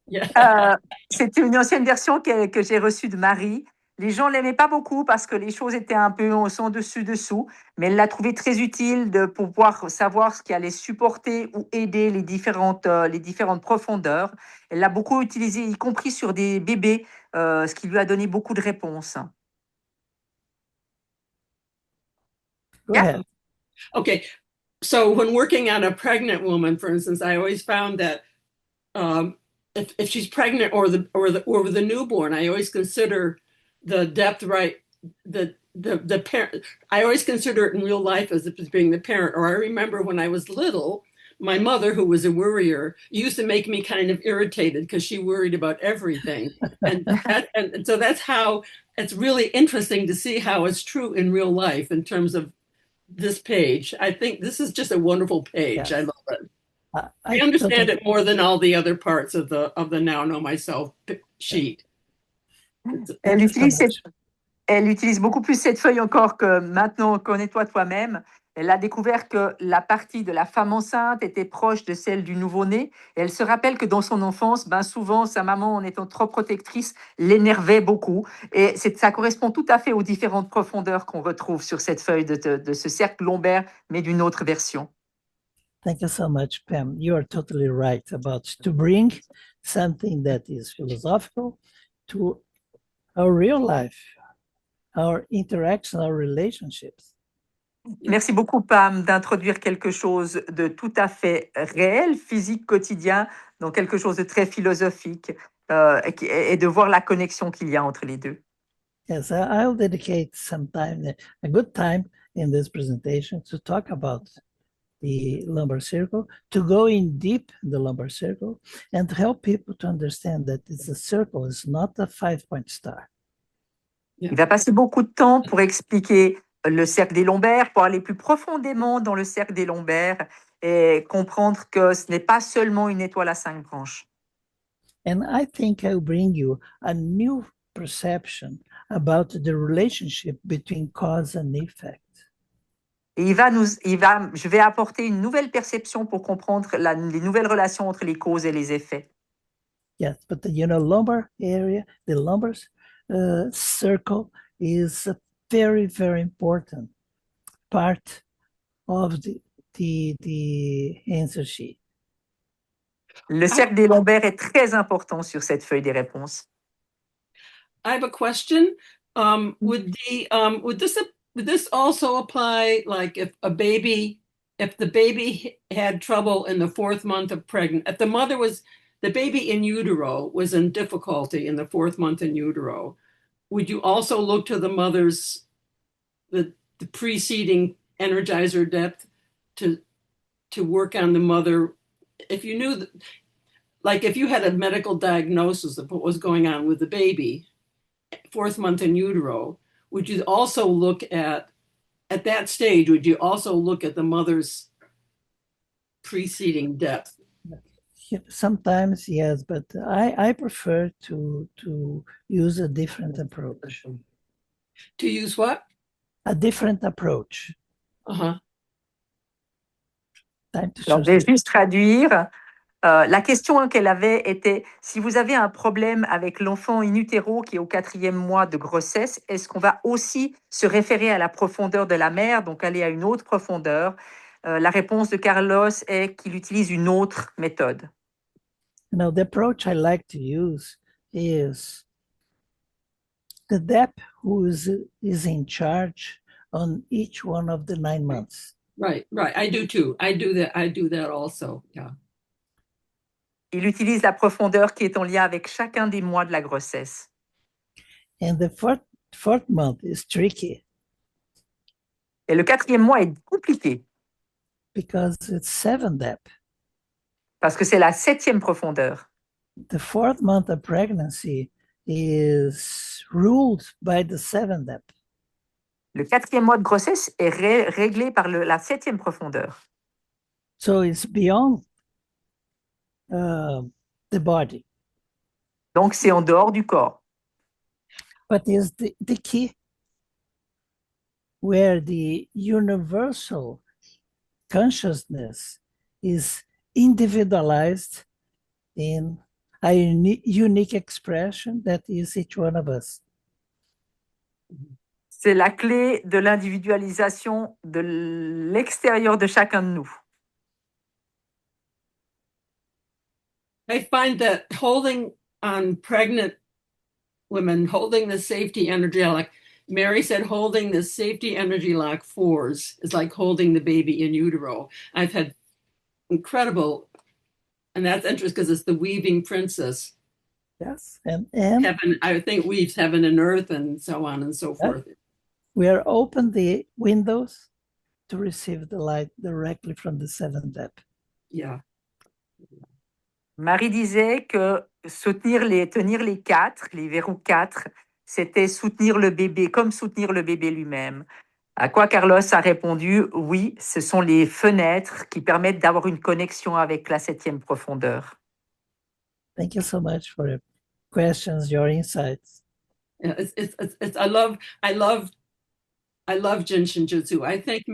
Yeah. C'était une ancienne version que j'ai reçue de Marie. Les gens ne l'aimaient pas beaucoup parce que les choses étaient un peu en dessus-dessous, mais elle l'a trouvé très utile pour pouvoir savoir ce qui allait supporter ou aider les différentes profondeurs. Elle l'a beaucoup utilisé, y compris sur des bébés, ce qui lui a donné beaucoup de réponses. Go ahead. Okay. So when working on a pregnant woman, for instance, I always found that if she's pregnant or the newborn, I always consider the depth right, the parent. I always consider it in real life as being the parent. Or I remember when I was little, my mother, who was a worrier, used to make me kind of irritated because she worried about everything. and so that's how it's really interesting to see how it's true in real life in terms of this page. I think this is just a wonderful page. Yes. I love it. I understand it more than all the other parts of the Now Know Myself sheet. Elle utilise beaucoup plus cette feuille encore que maintenant connais-toi toi-même. Elle a découvert que la partie de la femme enceinte était proche de celle du nouveau-né. Et elle se rappelle que dans son enfance, souvent, sa maman, en étant trop protectrice, l'énervait beaucoup. Et ça correspond tout à fait aux différentes profondeurs qu'on retrouve sur cette feuille de ce cercle lombaire, mais d'une autre version. Thank you so much, Pam. You are totally right about to bring something that is philosophical to our real life, our interaction, our relationships. Merci beaucoup, Pam, d'introduire quelque chose de tout à fait réel, physique, quotidien, dans quelque chose de très philosophique et de voir la connexion qu'il y a entre les deux. Yes, I'll dedicate some time, a good time in this presentation to talk about the lumbar circle, to go in deep in the lumbar circle, and to help people to understand that it's a circle, it's not a 5-point star. Il va passer beaucoup de temps pour expliquer le cercle des lombaires, pour aller plus profondément dans le cercle des lombaires et comprendre que ce n'est pas seulement une étoile à 5 branches. And I think I'll bring you a new perception about the relationship between cause and effect. Et je vais apporter une nouvelle perception pour comprendre les nouvelles relations entre les causes et les effets. Yes, but the lumbar area, the lumbar circle is a very, very important part of the answer sheet. Le cercle des lombaires est très important sur cette feuille des réponses. I have a question. Would this also apply, like if the baby had trouble in the 4th month of pregnant, if the baby in utero was in difficulty in the 4th month in utero, would you also look to the mother's, the preceding energizer depth to work on the mother? If you knew that, like if you had a medical diagnosis of what was going on with the baby, 4th month in utero, would you also look at that stage, would you also look at the mother's preceding depth? Sometimes, yes, but I prefer to use a different approach. To use what? A different approach. Uh-huh. Alors, je vais juste traduire. La question qu'elle avait était, si vous avez un problème avec l'enfant in utero qui est au 4e mois de grossesse, est-ce qu'on va aussi se référer à la profondeur de la mère, donc aller à une autre profondeur? La réponse de Carlos est qu'il utilise une autre méthode. Now, the approach I like to use is the depth who is in charge on each one of the 9 months. Right. I do too. I do that also. Yeah. Il utilise la profondeur qui est en lien avec chacun des mois de la grossesse. And the fourth month is tricky. Et le 4e mois est compliqué. Because it's 7 depth. Parce que c'est la 7e profondeur. The 4th month of pregnancy is ruled by the 7 depth. Le 4e mois de grossesse est réglé par la 7e profondeur. So it's beyond the body. Donc, c'est en dehors du corps. But is the key where the universal consciousness is individualized in a unique expression that is each one of us. C'est la clé de l'individualisation de l'extérieur de chacun de nous. I find that holding on pregnant women, holding the safety energy, like Mary said, holding the safety energy lock 4s is like holding the baby in utero. I've had incredible, and that's interesting because it's the weaving princess. Yes, and heaven, I think weaves heaven and earth and so on and so forth. We are open the windows to receive the light directly from the 7th depth. Yeah. Marie disait que tenir les 4, les verrous 4, c'était soutenir le bébé, comme soutenir le bébé lui-même. À quoi Carlos a répondu, oui, ce sont les fenêtres qui permettent d'avoir une connexion avec la 7e profondeur. Thank you so much for your questions, your insights. Yeah, I love Jin Shin Jyutsu. I think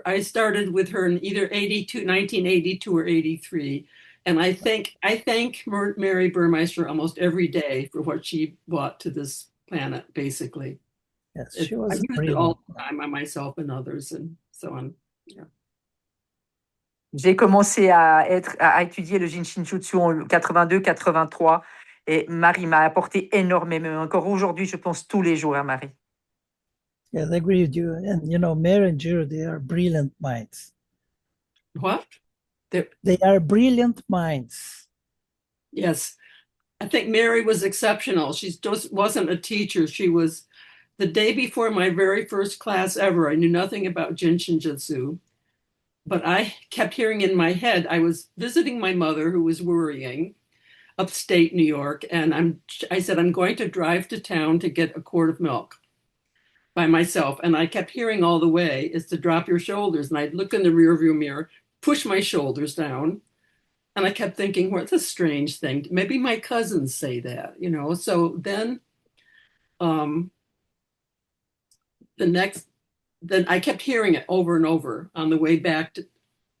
I started with her in either 1982 or 83. And I thank Mary Burmeister almost every day for what she brought to this planet, basically. Yes, she was I use it all the time on myself and others and so on. Yeah. J'ai commencé à étudier le Jin Shin Jyutsu en 82-83 et Marie m'a apporté énormément. Encore aujourd'hui, je pense tous les jours à Marie. Yes, I agree with you. And Mary and Jiro, they are brilliant minds. What? They are brilliant minds. Yes. I think Mary was exceptional. She just wasn't a teacher. She was the day before my very first class ever, I knew nothing about Jin Shin Jyutsu, but I kept hearing in my head, I was visiting my mother who was worrying upstate New York, and I said, I'm going to drive to town to get a quart of milk by myself. And I kept hearing all the way is to drop your shoulders. And I'd look in the rearview mirror, push my shoulders down. And I kept thinking, what's a strange thing? Maybe my cousins say that, you know? So then then I kept hearing it over and over on the way back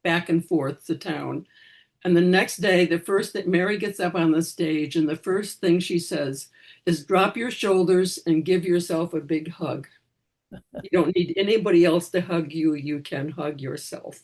and forth to town. And the next day, the first that Mary gets up on the stage and the first thing she says is drop your shoulders and give yourself a big hug. You don't need anybody else to hug you. You can hug yourself.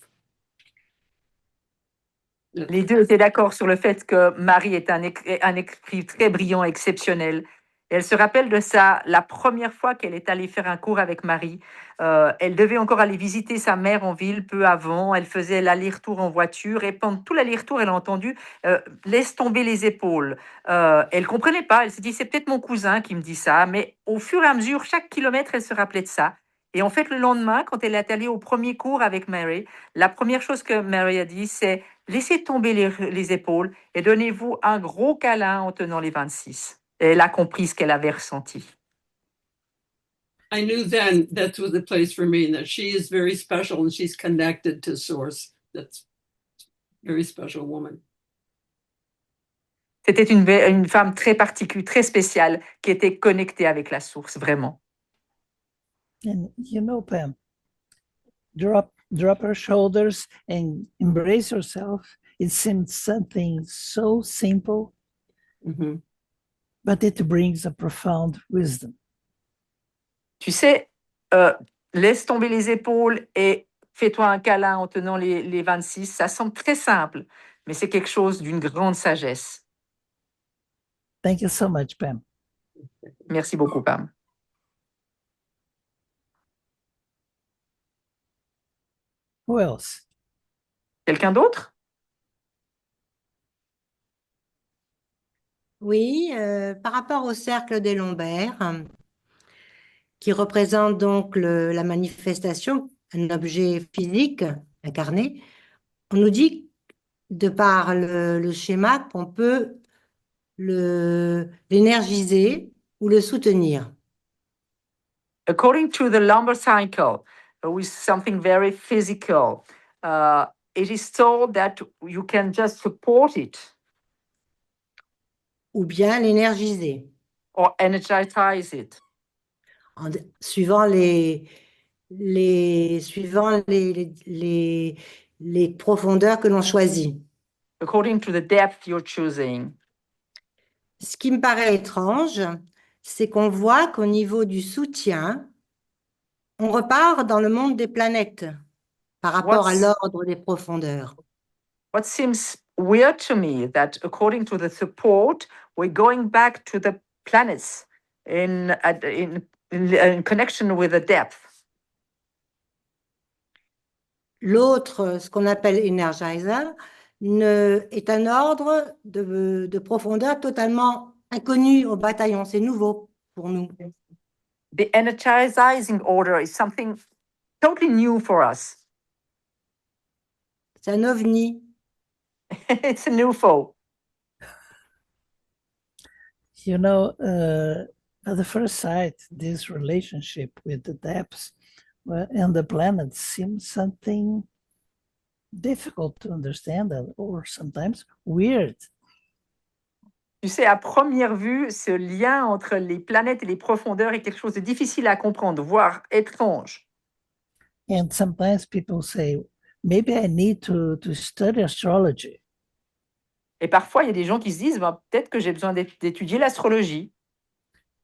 Les deux étaient d'accord sur le fait que Marie est un esprit très brillant, exceptionnel. Et elle se rappelle de ça, la première fois qu'elle est allée faire un cours avec Marie. Elle devait encore aller visiter sa mère en ville peu avant. Elle faisait l'aller-retour en voiture. Et pendant tout l'aller-retour, elle a entendu laisse tomber les épaules. Elle ne comprenait pas. Elle s'est dit, c'est peut-être mon cousin qui me dit ça. Mais au fur et à mesure, chaque kilomètre, elle se rappelait de ça. Et en fait, le lendemain, quand elle est allée au premier cours avec Mary, la première chose que Mary a dit, c'est laissez tomber les épaules et donnez-vous un gros câlin en tenant les 26. Et elle a compris ce qu'elle avait ressenti. I knew then that was the place for me, and that she is very special and she's connected to Source. That's a very special woman. C'était une femme très particulière, très spéciale, qui était connectée avec la source, vraiment. And you know, Pam, drop her shoulders and embrace yourself. It seems something so simple, Mm-hmm. but it brings a profound wisdom. Tu sais, laisse tomber les épaules et fais-toi un câlin en tenant les 26. Ça semble très simple, mais c'est quelque chose d'une grande sagesse. Thank you so much, Pam. Merci beaucoup, Pam. Who else? Quelqu'un d'autre? Oui, par rapport au cercle des lombaires, qui représente donc la manifestation, un objet physique incarné, on nous dit, de par le schéma, qu'on peut l'énergiser ou le soutenir. According to the lumbar cycle, with something very physical, it is told that you can just support it. Ou bien l'énergiser, Or energize it. Suivant les profondeurs que l'on choisit. According to the depth you're choosing. Ce qui me paraît étrange, c'est qu'on voit qu'au niveau du soutien, on repart dans le monde des planètes par rapport à l'ordre des profondeurs. What seems weird to me that according to the support, we're going back to the planets in connection with the depth. L'autre, ce qu'on appelle energizer, est un ordre de profondeur totalement inconnu au bataillon. C'est nouveau pour nous. The energizing order is something totally new for us. C'est un ovni. It's a new foe. You know, at the first sight, this relationship with the depths and the planets seems something difficult to understand or sometimes weird. Tu sais, à première vue, ce lien entre les planètes et les profondeurs est quelque chose de difficile à comprendre, voire étrange. And sometimes people say, maybe I need to study astrology. Et parfois, il y a des gens qui se disent, ben, peut-être que j'ai besoin d'étudier l'astrologie.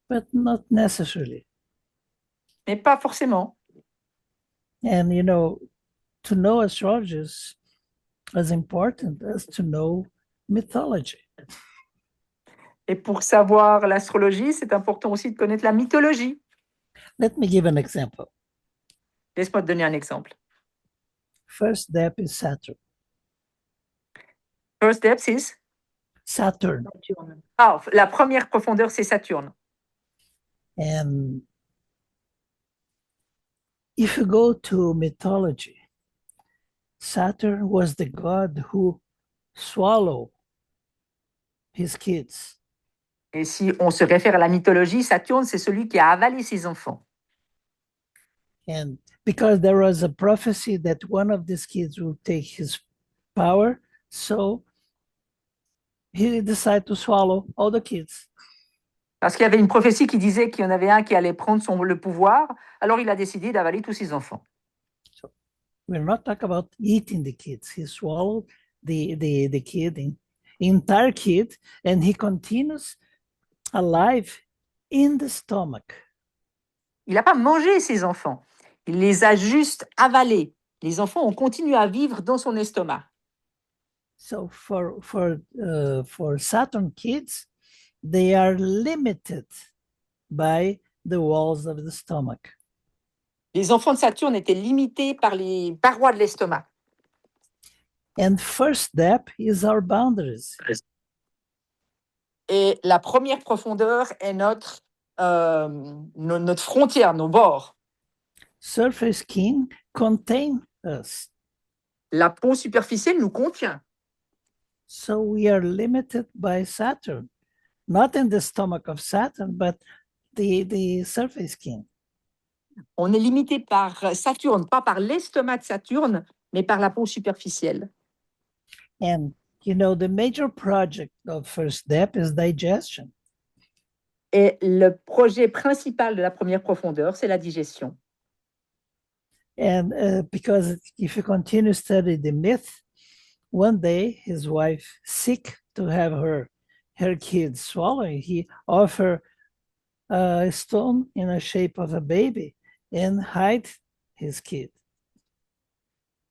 But not necessarily. Mais pas forcément. And, you know, to know astrology is as important as to know mythology. Et pour savoir l'astrologie, c'est important aussi de connaître la mythologie. Let me give an example. Laisse-moi te donner un exemple. First depth is Saturn. First depth is? Saturn. Ah, la première profondeur, c'est Saturne. And if you go to mythology, Saturn was the god who swallowed his kids. Et si on se réfère à la mythologie, Saturne, c'est celui qui a avalé ses enfants. And because there was a prophecy that one of these kids would take his power, so he decided to swallow all the kids. Parce qu'il y avait une prophétie qui disait qu'il y en avait un qui allait prendre le pouvoir, alors il a décidé d'avaler tous ses enfants. We're not talking about eating the kids. He swallowed the kid, the entire kid, and he continues alive in the stomach. Il n'a pas mangé ses enfants, il les a juste avalés. Les enfants ont continué à vivre dans son estomac. So for Saturn kids, they are limited by the walls of the stomach. Les enfants de Saturne étaient limités par les parois de l'estomac. And first step is our boundaries. Et la première profondeur est notre frontière, nos bords. Surface skin contain us. La peau superficielle nous contient. So we are limited by Saturn, not in the stomach of Saturn, but the surface skin. On est limité par Saturne, pas par l'estomac de Saturne, mais par la peau superficielle. And the major project of first step is digestion. Et le projet principal de la première profondeur, c'est la digestion. And because if you continue to study the myth, one day his wife, sick to have her kids swallowing, he offered a stone in the shape of a baby and hide his kid.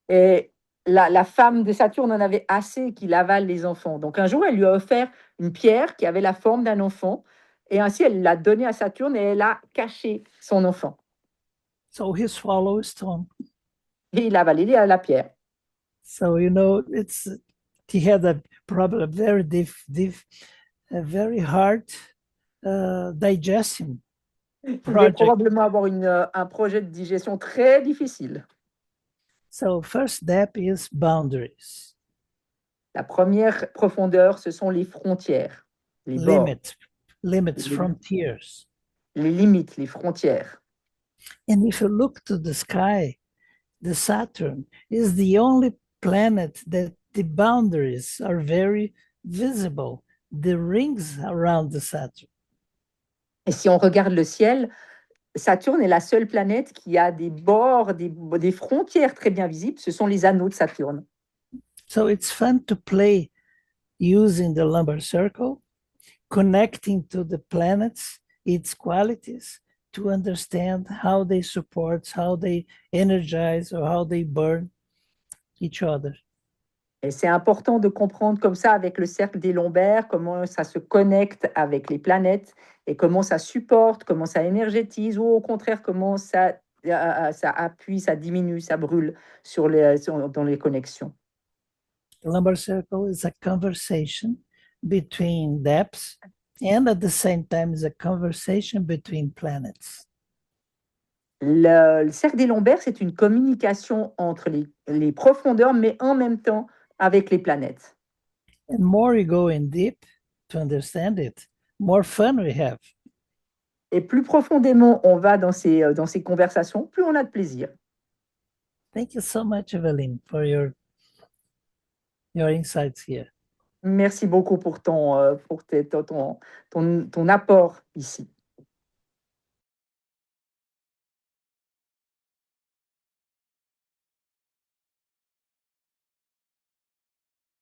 Et la femme de Saturne en avait assez qu'il avale les enfants. Donc un jour, elle lui a offert une pierre qui avait la forme d'un enfant, et ainsi elle l'a donnée à Saturne et elle a caché son enfant. So he swallowed a stone. Et il a avalé la pierre. So he had a problem, a very hard digestion Il devait project. probablement avoir un projet de digestion très difficile. So first step is boundaries. La première profondeur, ce sont les frontières, les bords, Limits, frontiers. les limites, les frontières. And if you look to the sky, the Saturn is the only planet that the boundaries are very visible, the rings around the Saturn. Et si on regarde le ciel, Saturne est la seule planète qui a des bords, des frontières très bien visibles. Ce sont les anneaux de Saturne. So it's fun to play using the lumbar circle, connecting to the planets, its qualities, to understand how they support, how they energize, or how they burn each other. Et c'est important de comprendre comme ça avec le cercle des lombaires, comment ça se connecte avec les planètes et comment ça supporte, comment ça énergétise ou au contraire comment ça appuie, ça diminue, ça brûle dans les connexions. The lumbar circle is a conversation between depths and at the same time is a conversation between planets. Le cercle des lombaires, c'est une communication entre les profondeurs, mais en même temps avec les planètes. And more you go in deep to understand it, more fun we have. Et plus profondément on va dans ces conversations, plus on a de plaisir. Thank you so much, Evelyn, for your insights here. Merci beaucoup pour ton apport ici.